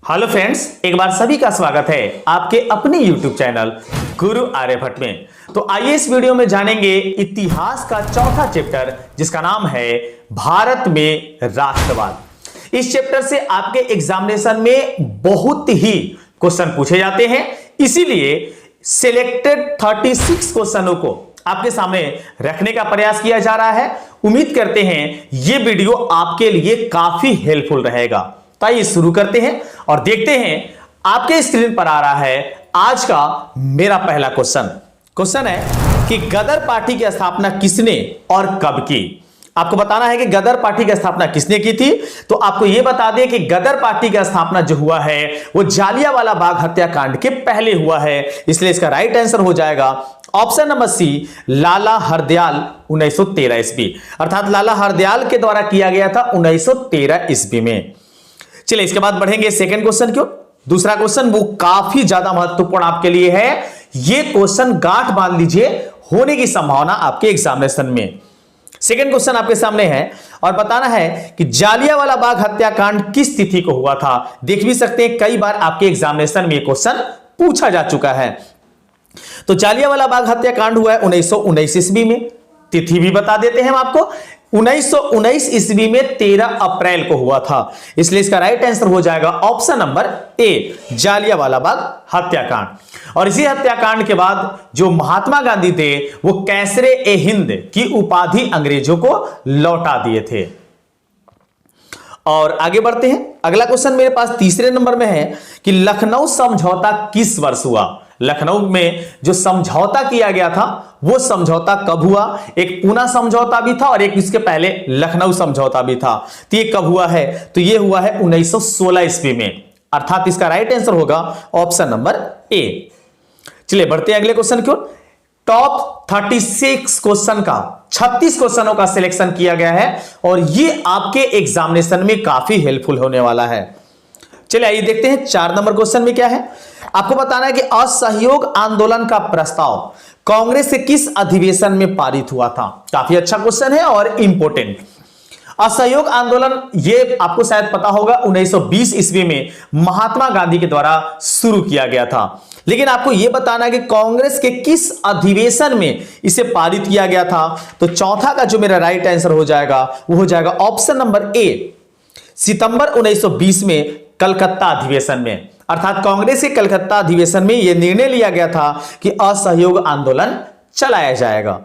Hello friends, एक बार सभी का स्वागत है आपके अपने YouTube चैनल गुरु आर्यभट्ट में। तो आइए इस वीडियो में जानेंगे इतिहास का चौथा चैप्टर जिसका नाम है भारत में राष्ट्रवाद। इस चैप्टर से आपके एग्जामिनेशन में बहुत ही क्वेश्चन पूछे जाते हैं, इसीलिए सिलेक्टेड 36 क्वेश्चनों को आपके सामने रखने का प्रयास किया जा रहा है। उम्मीद करते हैं यह वीडियो आपके लिए काफी हेल्पफुल रहेगा। तो आइए शुरू करते हैं और देखते हैं आपके स्क्रीन पर आ रहा है आज का मेरा पहला क्वेश्चन है कि गदर पार्टी की स्थापना किसने और कब की। आपको बताना है कि गदर पार्टी की स्थापना किसने की थी। तो आपको यह बता दें कि गदर पार्टी की स्थापना जो हुआ है वो जालियांवाला बाग हत्याकांड के पहले हुआ है, इसलिए इसका राइट आंसर हो जाएगा ऑप्शन नंबर सी, लाला हरदयाल 1913 ईस्वी। अर्थात लाला हरदयाल के द्वारा किया गया था 1913 ईस्वी में। चलिए इसके बाद बढ़ेंगे सेकंड क्वेश्चन की ओर। दूसरा क्वेश्चन वो काफी ज्यादा महत्वपूर्ण आपके लिए है। यह क्वेश्चन गांठ बांध लीजिए, होने की संभावना आपके एग्जामिनेशन में। सेकंड क्वेश्चन आपके सामने है और बताना है कि जालियांवाला बाग हत्याकांड किस तिथि को हुआ था। देख भी सकते हैं कई बार आपके एग्जामिनेशन में यह क्वेश्चन पूछा जा चुका है। तो जालियांवाला बाग हत्याकांड हुआ है 1919 ईस्वी में। तिथि भी बता देते हैं हम आपको, 1919 ईस्वी में 13 अप्रैल को हुआ था, इसलिए इसका राइट आंसर हो जाएगा ऑप्शन नंबर ए, जालियांवाला बाग हत्याकांड। और इसी हत्याकांड के बाद जो महात्मा गांधी थे वो कैसरे ए हिंद की उपाधि अंग्रेजों को लौटा दिए थे। और आगे बढ़ते हैं। अगला क्वेश्चन मेरे पास तीसरे नंबर में है कि लखनऊ समझौता किस वर्ष हुआ। लखनऊ में जो समझौता किया गया था वो समझौता कब हुआ। एक पूना समझौता भी था और एक इसके पहले लखनऊ समझौता भी था। तो ये कब हुआ है, तो ये हुआ है 1916 ईस्वी में। अर्थात इसका राइट आंसर होगा ऑप्शन नंबर ए। चलिए बढ़ते हैं अगले क्वेश्चन की ओर। टॉप 36 क्वेश्चन का 36 क्वेश्चनों का सिलेक्शन किया गया है और ये आपके एग्जामिनेशन में काफी हेल्पफुल होने वाला है। चलिए आइए देखते हैं 4 नंबर क्वेश्चन में क्या है। आपको बताना है कि असहयोग आंदोलन का प्रस्ताव कांग्रेस के किस अधिवेशन में पारित हुआ था। काफी अच्छा क्वेश्चन है और इंपॉर्टेंट। असहयोग आंदोलन ये आपको शायद पता होगा 1920 ईस्वी में महात्मा गांधी के द्वारा शुरू किया गया था, लेकिन आपको यह बताना है कि कांग्रेस के किस अधिवेशन में इसे पारित किया गया था। तो चौथा का जो मेरा राइट आंसर हो जाएगा वो हो जाएगा ऑप्शन नंबर ए, सितंबर 1920 में कलकत्ता अधिवेशन में। अर्थात कांग्रेस के कलकत्ता अधिवेशन में यह निर्णय लिया गया था कि असहयोग आंदोलन चलाया जाएगा।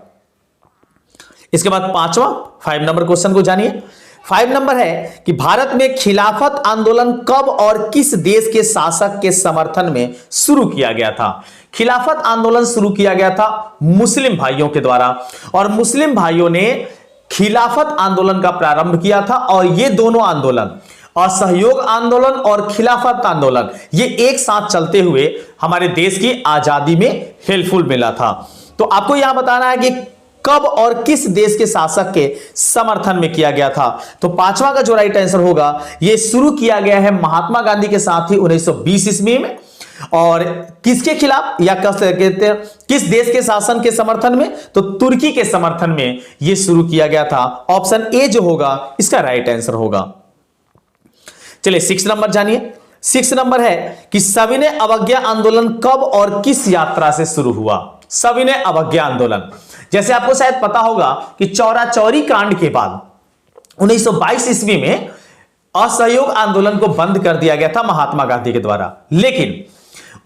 इसके बाद 5 नंबर क्वेश्चन को जानिए। 5 नंबर है कि भारत में खिलाफत आंदोलन कब और किस देश के शासक के समर्थन में शुरू किया गया था। खिलाफत आंदोलन शुरू किया गया था मुस्लिम भाइयों के द्वारा और मुस्लिम भाइयों ने खिलाफत आंदोलन का प्रारंभ किया था। और ये दोनों आंदोलन, असहयोग आंदोलन और खिलाफत आंदोलन, ये एक साथ चलते हुए हमारे देश की आजादी में हेल्पफुल मिला था। तो आपको यहां बताना है कि कब और किस देश के शासक के समर्थन में किया गया था। तो 5वां का जो राइट आंसर होगा, यह शुरू किया गया है महात्मा गांधी के साथ ही 1920 ईस्वी में। और किसके खिलाफ या कहते हैं किस देश के शासन के समर्थन में, तो तुर्की के समर्थन में यह शुरू किया गया था। ऑप्शन ए जो होगा इसका राइट आंसर होगा। चलिए 6 नंबर जानिए। 6 नंबर है कि सविनय अवज्ञा आंदोलन कब और किस यात्रा से शुरू हुआ। सविनय अवज्ञा आंदोलन, जैसे आपको शायद पता होगा कि चौरा चौरी कांड के बाद 1922 ईस्वी में असहयोग आंदोलन को बंद कर दिया गया था महात्मा गांधी के द्वारा, लेकिन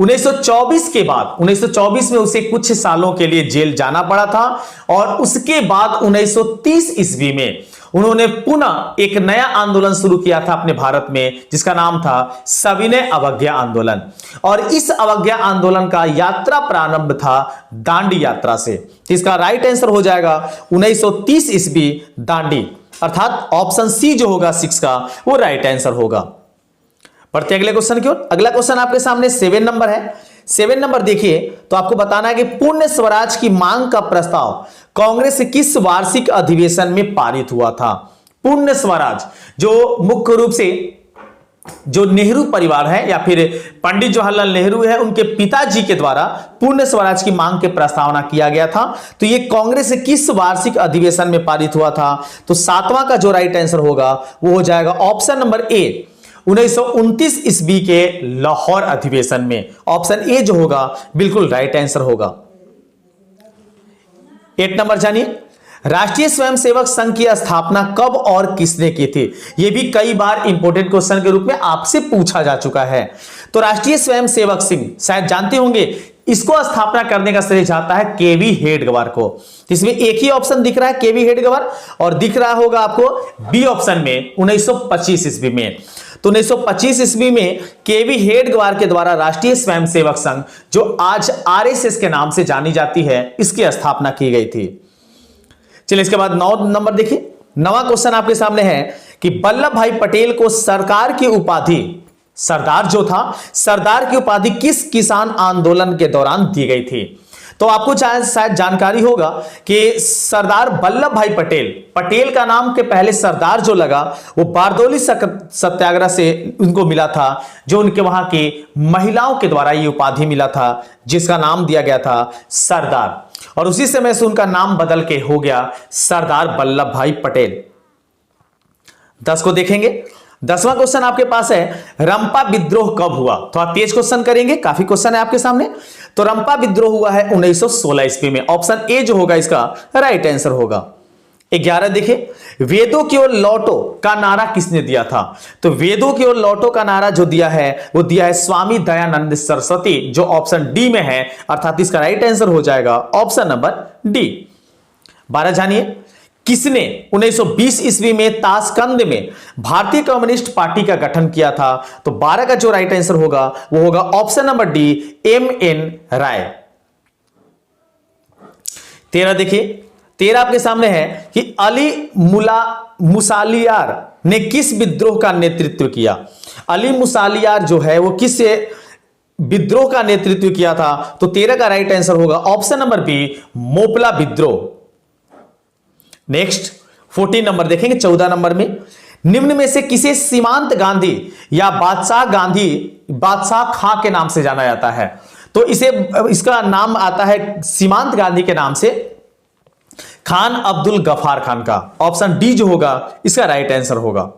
1924 के बाद 1924 में उसे कुछ सालों के लिए जेल जाना पड़ा था और उसके बाद 1930 ईस्वी में उन्होंने पुनः एक नया आंदोलन शुरू किया था अपने भारत में, जिसका नाम था सविनय अवज्ञा आंदोलन। और इस अवज्ञा आंदोलन का यात्रा प्रारंभ था दांडी यात्रा से। इसका राइट आंसर हो जाएगा 1930 ईस्वी दांडी। अर्थात ऑप्शन सी जो होगा 6 का वो राइट आंसर होगा। बढ़ते अगले क्वेश्चन की ओर। अगला क्वेश्चन आपके सामने 7 नंबर है। 7 नंबर देखिए तो आपको बताना है कि पूर्ण स्वराज की मांग का प्रस्ताव कांग्रेस किस वार्षिक अधिवेशन में पारित हुआ था। पूर्ण स्वराज जो मुख्य रूप से जो नेहरू परिवार है या फिर पंडित जवाहरलाल नेहरू है, उनके पिताजी के द्वारा पूर्ण स्वराज की मांग के प्रस्तावना किया गया था। तो ये कांग्रेस किस वार्षिक अधिवेशन में पारित हुआ था। तो 7वां का जो राइट आंसर होगा वो हो जाएगा ऑप्शन नंबर ए, 1929 ईस्वी के लाहौर अधिवेशन में। ऑप्शन ए जो होगा बिल्कुल राइट आंसर होगा। 8 नंबर जानिए, राष्ट्रीय स्वयंसेवक संघ की स्थापना कब और किसने की थी? यह भी कई बार इंपॉर्टेंट क्वेश्चन के रूप में आपसे पूछा जा चुका है। तो राष्ट्रीय स्वयंसेवक संघ शायद जानते होंगे, इसको स्थापना करने का श्रेय जाता है केवी हेडगेवार को। इसमें एक ही ऑप्शन दिख रहा है केवी हेडगेवार, और दिख रहा होगा आपको बी ऑप्शन में 1925 ईस्वी में। तो 1925 ईस्वी में केवी हेडगेवार के द्वारा राष्ट्रीय स्वयंसेवक संघ, जो आज आरएसएस के नाम से जानी जाती है, इसकी स्थापना की गई थी। चलिए इसके बाद 9 नंबर देखिए, नवा क्वेश्चन आपके सामने है कि वल्लभ भाई पटेल को सरकार की उपाधि, सरदार जो था, सरदार की उपाधि किस किसान आंदोलन के दौरान दी गई थी? तो आपको शायद जानकारी होगा कि सरदार वल्लभ भाई पटेल, पटेल का नाम के पहले सरदार जो लगा वो बारदौली सत्याग्रह से उनको मिला था, जो उनके वहां की महिलाओं के द्वारा ये उपाधि मिला था, जिसका नाम दिया गया था सरदार, और उसी समय से उनका नाम बदल के हो गया सरदार वल्लभ भाई पटेल। 10 को देखेंगे। 10वां क्वेश्चन आपके पास है, रंपा विद्रोह कब हुआ? थोड़ा तेज क्वेश्चन करेंगे, काफी क्वेश्चन है आपके सामने। तो रंपा विद्रोह हुआ है 1916 ईस्वी में। ऑप्शन ए जो होगा इसका राइट आंसर होगा। 11 देखिए, वेदों की ओर लौटो का नारा किसने दिया था? तो वेदों की ओर लौटो का नारा जो दिया है वो दिया है स्वामी दयानंद सरस्वती, जो ऑप्शन डी में है, अर्थात इसका राइट आंसर हो जाएगा ऑप्शन नंबर डी। 12 जानिए, किसने 1920 ईस्वी में ताशकंद में भारतीय कम्युनिस्ट पार्टी का गठन किया था? तो 12 का जो राइट आंसर होगा वो होगा ऑप्शन नंबर डी, एम.एन. राय। 13 देखिए, 13 आपके सामने है कि अली मुसालियार ने किस विद्रोह का नेतृत्व किया? अली मुसालियार जो है वो किस विद्रोह का नेतृत्व किया था? तो 13 का राइट आंसर होगा ऑप्शन नंबर बी, मोपला विद्रोह। नेक्स्ट 14 नंबर देखेंगे। 14 नंबर में, निम्न में से किसे सीमांत गांधी या बादशाह खां के नाम से जाना जाता है? तो इसका नाम आता है सीमांत गांधी के नाम से, खान अब्दुल गफार खान का। ऑप्शन डी जो होगा इसका राइट आंसर होगा।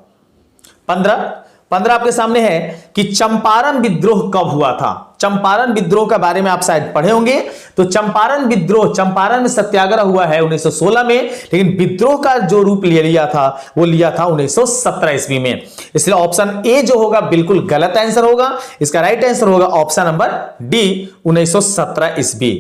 15 आपके सामने है कि चंपारण विद्रोह कब हुआ था? चंपारण विद्रोह के बारे में आप शायद पढ़े होंगे। तो चंपारण विद्रोह, चंपारण में सत्याग्रह हुआ है 1916 में, लेकिन विद्रोह का जो रूप लिया था वो लिया था 1917 ईस्वी में। इसलिए ऑप्शन ए जो होगा बिल्कुल गलत आंसर होगा। इसका राइट आंसर होगा ऑप्शन नंबर डी, 1917 ईस्वी।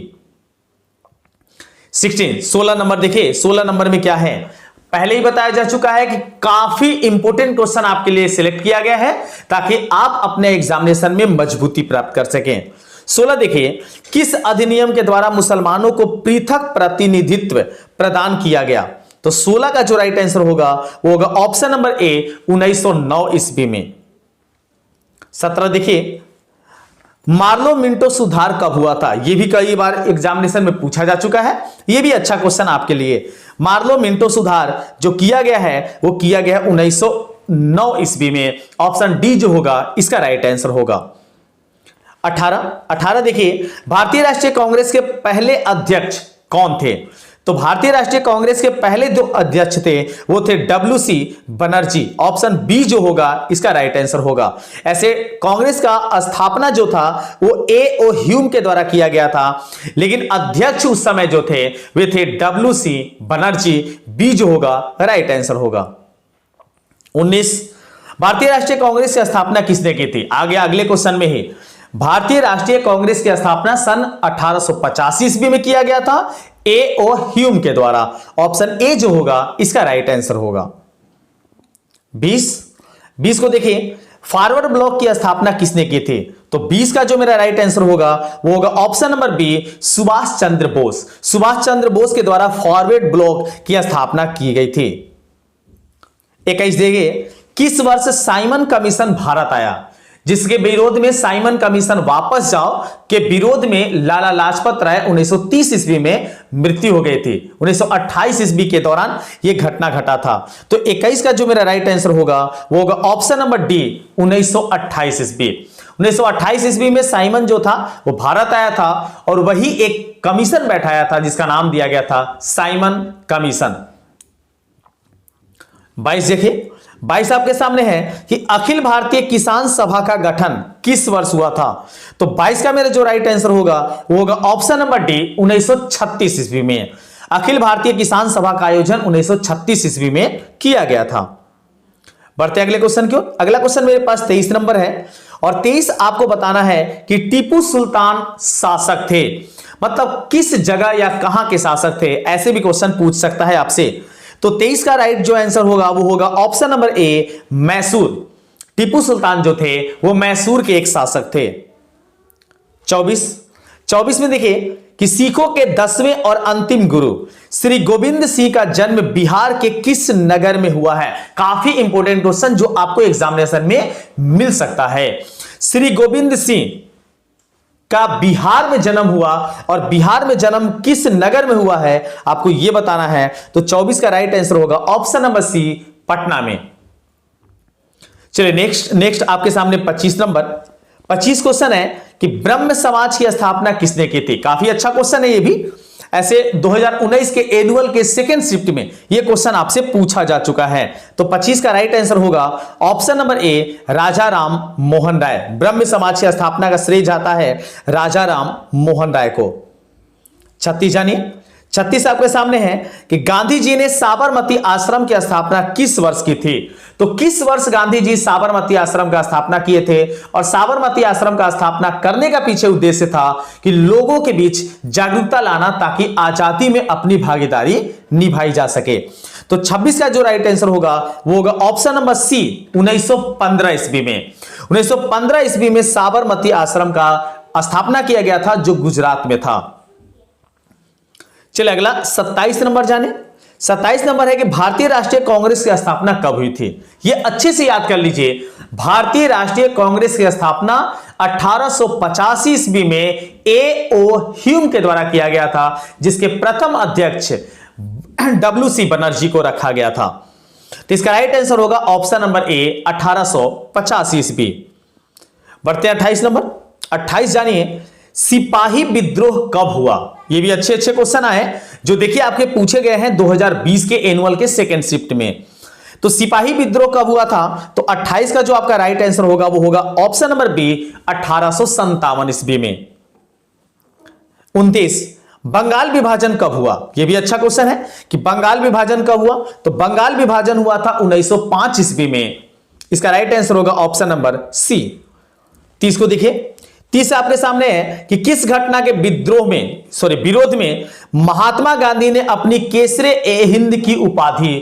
16 नंबर देखिए, 16 नंबर में क्या है? पहले ही बताया जा चुका है कि काफी इंपॉर्टेंट क्वेश्चन आपके लिए सिलेक्ट किया गया है ताकि आप अपने एग्जामिनेशन में मजबूती प्राप्त कर सकें। 16 देखिए, किस अधिनियम के द्वारा मुसलमानों को पृथक प्रतिनिधित्व प्रदान किया गया? तो 16 का जो राइट आंसर होगा वो होगा ऑप्शन नंबर ए, 1909 ईस्वी में। 17 देखिए, मार्लो मिंटो सुधार कब हुआ था? यह भी कई बार एग्जामिनेशन में पूछा जा चुका है, यह भी अच्छा क्वेश्चन आपके लिए। मार्लो मिंटो सुधार जो किया गया है वो किया गया 1909 ईस्वी में। ऑप्शन डी जो होगा इसका राइट आंसर होगा। 18 देखिए, भारतीय राष्ट्रीय कांग्रेस के पहले अध्यक्ष कौन थे? तो भारतीय राष्ट्रीय कांग्रेस के पहले जो अध्यक्ष थे वो थे WC बनर्जी। ऑप्शन बी जो होगा इसका राइट आंसर होगा। ऐसे कांग्रेस का स्थापना जो था वो A.O. ह्यूम के द्वारा किया गया था, लेकिन अध्यक्ष उस समय जो थे वे थे WC बनर्जी। बी जो होगा राइट आंसर होगा। 19, भारतीय राष्ट्रीय कांग्रेस की स्थापना किसने की थी? आगे अगले क्वेश्चन में ही भारतीय राष्ट्रीय कांग्रेस की स्थापना सन 1885 ईस्वी में किया गया था A.O. ह्यूम के द्वारा। ऑप्शन ए जो होगा इसका राइट आंसर होगा। 20 को देखिए, फॉरवर्ड ब्लॉक की स्थापना किसने की थी? तो 20 का जो मेरा राइट आंसर होगा वो होगा option number B, Subhash Chandra Bose. Subhash Chandra Bose के द्वारा फॉरवर्ड ब्लॉक की स्थापना की गई थी। 21 देखिए, किस वर्ष साइमन कमीशन भारत आया? जिसके विरोध में साइमन कमीशन वापस जाओ के विरोध में लाला लाजपत राय 1930 ईस्वी में मृत्यु हो गई थी। 1928 ईस्वी के दौरान यह घटना घटा था। तो 21 का जो मेरा राइट आंसर होगा वो होगा ऑप्शन नंबर डी, 1928 ईस्वी। 1928 ईस्वी में साइमन जो था वो भारत आया था और वही एक कमीशन बैठाया था जिसका नाम दिया गया था साइमन कमीशन। 22 देखिए, 22 आपके सामने है कि अखिल भारतीय किसान सभा का गठन किस वर्ष हुआ था? तो 22 का मेरा जो राइट आंसर होगा वो होगा ऑप्शन नंबर डी, 1936 ईस्वी में। अखिल भारतीय किसान सभा का आयोजन 1936 ईस्वी में किया गया था। बढ़ते अगले क्वेश्चन की ओर। अगला क्वेश्चन मेरे पास 23 नंबर है और 23 आपको बताना है कि टीपू सुल्तान शासक थे, मतलब किस जगह या कहां के शासक थे, ऐसे भी क्वेश्चन पूछ सकता है आपसे। तो 23 का राइट जो आंसर होगा वो होगा option number A, Mysore. Tipu Sultan जो थे वो मैसूर के एक शासक थे। 24 में देखिए कि सिखों के 10वें और अंतिम गुरु श्री गोविंद सिंह का जन्म बिहार के किस नगर में हुआ है? काफी इंपॉर्टेंट क्वेश्चन जो आपको एग्जामिनेशन में मिल सकता है। श्री गोविंद सिंह का बिहार में जन्म हुआ और बिहार में जन्म किस नगर में हुआ है आपको यह बताना है। तो 24 का राइट आंसर होगा ऑप्शन नंबर सी, पटना में। चलिए नेक्स्ट आपके सामने 25 नंबर। 25 क्वेश्चन है कि ब्रह्म समाज की स्थापना किसने की थी? काफी अच्छा क्वेश्चन है ये भी। ऐसे 2019 के एनुअल के सेकेंड शिफ्ट में यह क्वेश्चन आपसे पूछा जा चुका है। तो 25 का राइट आंसर होगा ऑप्शन नंबर ए, राजा राम मोहन राय। ब्रह्म समाज की स्थापना का श्रेय जाता है राजा राम मोहन राय को। 36 जानिए। 36 आपके सामने है कि गांधी जी ने साबरमती आश्रम की स्थापना किस वर्ष की थी? तो किस वर्ष गांधी जी साबरमती आश्रम का स्थापना किए थे? और साबरमती आश्रम का स्थापना करने का पीछे उद्देश्य था कि लोगों के बीच जागरूकता लाना ताकि आजादी में अपनी भागीदारी निभाई जा सके। तो 26 का जो राइट आंसर होगा वो होगा ऑप्शन नंबर सी, 1915 ईस्वी में। 1915 ईस्वी में साबरमती आश्रम का स्थापना किया गया था जो गुजरात में था। चलिए अगला 27 नंबर जाने। 27 नंबर है कि भारतीय राष्ट्रीय कांग्रेस की स्थापना कब हुई थी? यह अच्छे से याद कर लीजिए। भारतीय राष्ट्रीय कांग्रेस की स्थापना 1885 ईस्वी में ए.ओ. ह्यूम के द्वारा किया गया था, जिसके प्रथम अध्यक्ष डब्ल्यू.सी. बनर्जी को रखा गया था। तो इसका राइट आंसर होगा ऑप्शन नंबर ए, 1885 ईस्वी। बढ़ते हैं 28 नंबर। 28 जानिए, सिपाही विद्रोह कब हुआ? ये भी अच्छे क्वेश्चन आए जो देखिए आपके पूछे गए हैं 2020 के एनुअल के सेकंड शिफ्ट में। तो सिपाही विद्रोह कब हुआ था? तो 28 का जो आपका राइट आंसर होगा वो होगा ऑप्शन नंबर बी, 1857 ईस्वी में। 29, बंगाल विभाजन कब हुआ? यह भी अच्छा क्वेश्चन है कि बंगाल विभाजन कब हुआ? तो बंगाल विभाजन हुआ था 1905 ईस्वी में। इसका राइट आंसर होगा ऑप्शन नंबर सी। 30 को देखिए। 30 आपके सामने है कि किस घटना के विरोध में महात्मा गांधी ने अपनी केसरे-ए-हिंद की उपाधि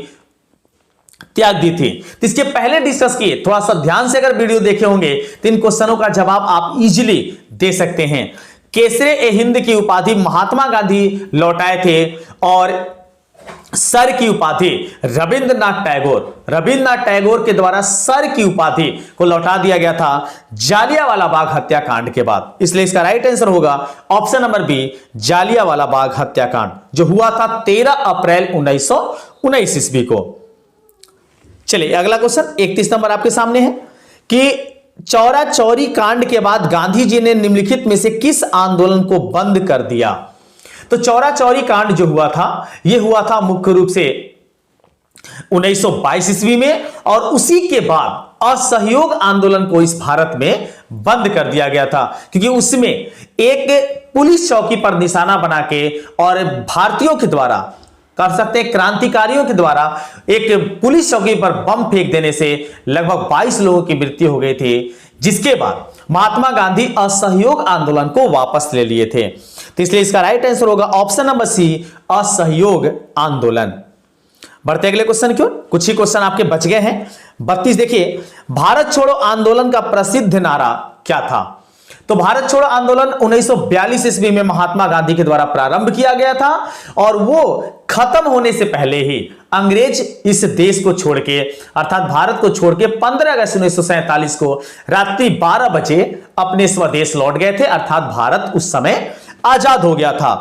त्याग दी थी? तो इसके पहले डिस्कस किए, थोड़ा सा ध्यान से अगर वीडियो देखे होंगे तो इन क्वेश्चनों का जवाब आप इजीली दे सकते हैं। केसरे-ए-हिंद की उपाधि महात्मा गांधी लौटाए थे और सर की उपाधि रविंद्रनाथ टैगोर के द्वारा सर की उपाधि को लौटा दिया गया था जालियांवाला बाग हत्याकांड के बाद। इसलिए इसका राइट आंसर होगा option number B, Jallianwala Bagh हत्याकांड जो हुआ था 13 अप्रैल 1919 ईस्वी को। चलिए अगला क्वेश्चन 31 नंबर आपके सामने है कि चौरा चौरी कांड के बाद गांधी जी ने निम्नलिखित में से किस आंदोलन को बंद कर दिया? तो चौरा चौरी कांड जो हुआ था यह हुआ था मुख्य रूप से 1922 ईस्वी में और उसी के बाद असहयोग आंदोलन को इस भारत में बंद कर दिया गया था, क्योंकि उसमें एक पुलिस चौकी पर निशाना बना के और भारतीयों के द्वारा कर सकते हैं क्रांतिकारियों के द्वारा एक पुलिस चौकी पर बम फेंक देने से लगभग 22 लोगों की मृत्यु हो गई थी, जिसके बाद महात्मा गांधी असहयोग आंदोलन को वापस ले लिए थे। तो इसलिए इसका राइट आंसर होगा ऑप्शन नंबर सी, असहयोग आंदोलन। बढ़ते अगले क्वेश्चन की ओर। कुछ ही क्वेश्चन आपके बच गए हैं। 32 देखिए, भारत छोड़ो आंदोलन का प्रसिद्ध नारा क्या था? तो भारत छोड़ो आंदोलन 1942 ईस्वी में महात्मा गांधी के द्वारा प्रारंभ किया गया था और वो खत्म होने से पहले ही अंग्रेज इस देश को छोड़ के अर्थात भारत को छोड़ के 15 अगस्त 1947 को रात्रि 12 बजे अपने स्वदेश लौट गए थे, अर्थात भारत उस समय आजाद हो गया था।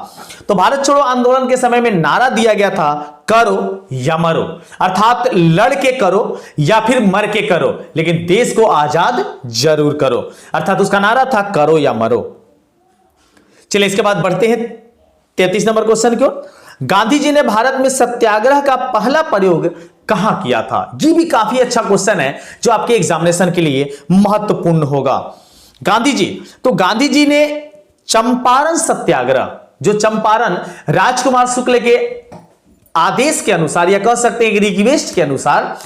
तो भारत छोड़ो आंदोलन के समय में नारा दिया गया था करो या मरो, अर्थात लड़ के करो या फिर मर के करो, लेकिन देश को आजाद जरूर करो, अर्थात उसका नारा था करो या मरो। चलिए इसके बाद बढ़ते हैं 33 नंबर क्वेश्चन की ओर। गांधी जी ने भारत में सत्याग्रह का पहला प्रयोग कहां किया था? ये भी काफी अच्छा क्वेश्चन है जो आपके एग्जामिनेशन के लिए महत्वपूर्ण होगा। गांधी जी, तो गांधी जी ने चंपारण सत्याग्रह, जो चंपारण राजकुमार शुक्ल के आदेश के अनुसार या कह सकते हैं कि रिक्वेस्ट के अनुसार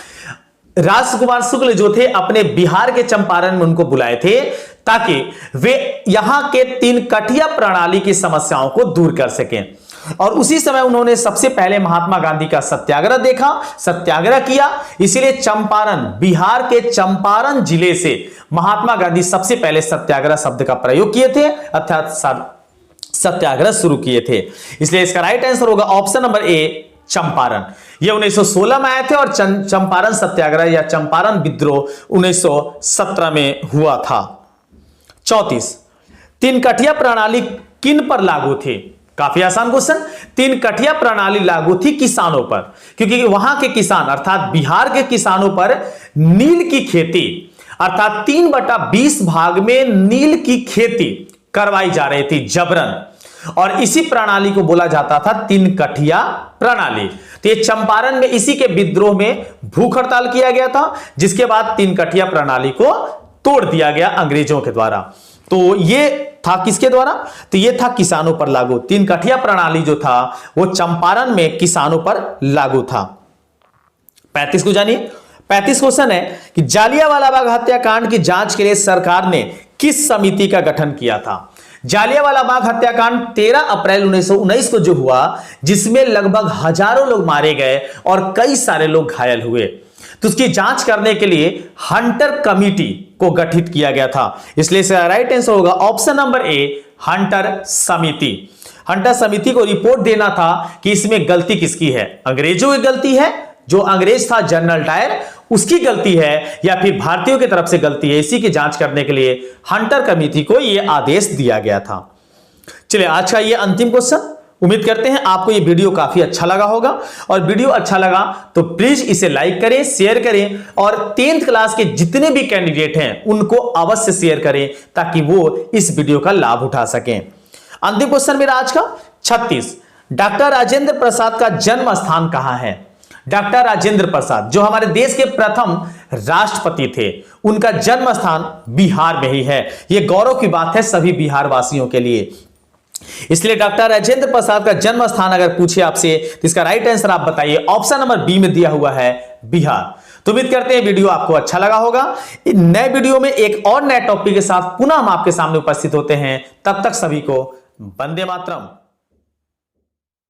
राजकुमार शुक्ल जो थे अपने बिहार के चंपारण में उनको बुलाए थे ताकि वे यहां के 3 कठिया प्रणाली की समस्याओं को दूर कर सकें। और उसी समय उन्होंने सबसे पहले महात्मा गांधी का सत्याग्रह देखा, सत्याग्रह किया। इसीलिए चंपारण, बिहार के चंपारण जिले से महात्मा गांधी सबसे पहले सत्याग्रह शब्द का प्रयोग किए थे, अर्थात सत्याग्रह शुरू किए थे। इसलिए इसका राइट आंसर होगा ऑप्शन नंबर ए, चंपारण। यह 1916 में आए थे और चंपारण सत्याग्रह या चंपारण विद्रोह 1917 में हुआ था। 34, 3 कठिया प्रणाली किन पर लागू थी? काफी आसान क्वेश्चन। 3 कठिया प्रणाली लागू थी किसानों पर, क्योंकि वहां के किसान अर्थात बिहार के किसानों पर नील की खेती अर्थात 3/20 भाग में नील की खेती करवाई जा रही थी जबरन, और इसी प्रणाली को बोला जाता था 3 कठिया प्रणाली। तो ये चंपारण में इसी के विद्रोह में भूख हड़ताल किया गया था, जिसके बाद 3 कठिया प्रणाली को तोड़ दिया गया अंग्रेजों के द्वारा। तो ये था किसके द्वारा? तो ये था किसानों पर लागू। 3 कठिया प्रणाली जो था वो चंपारण में किसानों पर लागू था। 35 को जानिए। 35 क्वेश्चन है कि जालियांवाला बाग हत्याकांड की जांच के लिए सरकार ने किस समिति का गठन किया था? जालियांवाला बाग हत्याकांड 13 अप्रैल 1919 को जो हुआ, जिसमें लगभग हजारों लोग मारे गए और कई सारे लोग घायल हुए, तो उसकी जांच करने के लिए हंटर कमिटी को गठित किया गया था। इसलिए इसका राइट आंसर होगा ऑप्शन नंबर ए, हंटर समिति। हंटर समिति को रिपोर्ट देना था कि इसमें गलती किसकी है, अंग्रेजों की गलती है, जो अंग्रेज था जनरल डायर उसकी गलती है, या फिर भारतीयों की तरफ से गलती है। इसी की जांच करने के लिए हंटर कमेटी को यह आदेश दिया गया था। चलिए आज का यह अंतिम क्वेश्चन। उम्मीद करते हैं आपको यह वीडियो काफी अच्छा लगा होगा, और वीडियो अच्छा लगा तो प्लीज इसे लाइक करें, शेयर करें, और 10th क्लास के जितने भी कैंडिडेट हैं उनको अवश्य शेयर करें ताकि वो इस वीडियो का लाभ उठा सकें। अंतिम क्वेश्चन मेरा आज का 36, डॉक्टर राजेंद्र प्रसाद का जन्म स्थान कहां है? डॉक्टर राजेंद्र प्रसाद जो हमारे देश के प्रथम राष्ट्रपति थे, उनका जन्म स्थान बिहार में ही है। यह गौरव की बात है सभी बिहार वासियों के लिए। इसलिए डॉक्टर राजेंद्र प्रसाद का जन्म स्थान अगर पूछे आपसे तो इसका राइट आंसर आप बताइए। ऑप्शन नंबर बी में दिया हुआ है बिहार। तो उम्मीद करते हैं वीडियो आपको अच्छा लगा होगा। नए वीडियो में एक और नए टॉपिक के साथ पुनः हम आपके सामने उपस्थित होते हैं। तब तक सभी को वंदे मातरम।